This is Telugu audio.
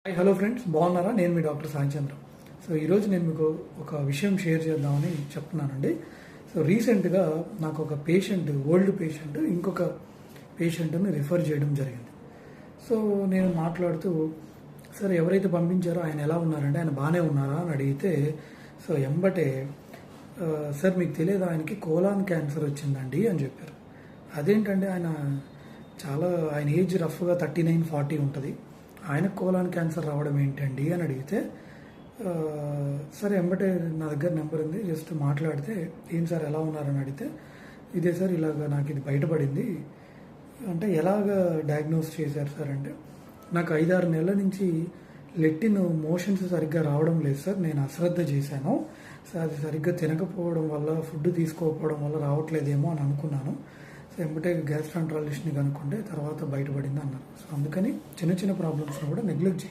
హాయ్ హలో ఫ్రెండ్స్, బాగున్నారా? నేను మీ డాక్టర్ సాయి చంద్ర. సో ఈరోజు నేను మీకు ఒక విషయం షేర్ చేద్దామని చెప్తున్నానండి. సో రీసెంట్గా నాకు ఒక పేషెంట్, ఓల్డ్ పేషెంట్ ఇంకొక పేషెంట్ని రిఫర్ చేయడం జరిగింది. సో నేను మాట్లాడుతూ, సార్ ఎవరైతే పంపించారో ఆయన ఎలా ఉన్నారంటే, ఆయన బాగానే ఉన్నారా అని అడిగితే, సో ఎంబటే సార్ మీకు తెలియదు, ఆయనకి కోలాన్ క్యాన్సర్ వచ్చిందండి అని చెప్పారు. అదేంటంటే ఆయన ఏజ్ రఫ్గా 39-40 ఉంటుంది, ఆయన కోలాన్ క్యాన్సర్ రావడం ఏంటండి అని అడిగితే, సరే ఎంబటే నా దగ్గర నెంబర్ ఉంది, జస్ట్ మాట్లాడితే, ఏం సార్ ఎలా ఉన్నారని అడిగితే, ఇదే సార్ ఇలాగ నాకు ఇది బయటపడింది అంటే, ఎలాగ డయాగ్నోస్ చేశారు సార్ అంటే, నాకు 5-6 నెలల నుంచి లెట్టిన్ మోషన్స్ సరిగ్గా రావడం లేదు సార్, నేను అశ్రద్ధ చేశాను సార్, అది సరిగ్గా తినకపోవడం వల్ల, ఫుడ్ తీసుకోకపోవడం వల్ల రావట్లేదేమో అని అనుకున్నాను. సో ఎంబటే గ్యాస్ట్రాంట్రాలజిస్ట్ని కనుక్కుంటే తర్వాత బయటపడింది అన్నారు. సో అందుకని చిన్న చిన్న ప్రాబ్లమ్స్ని కూడా నెగ్లెక్ట్ చేయాలి.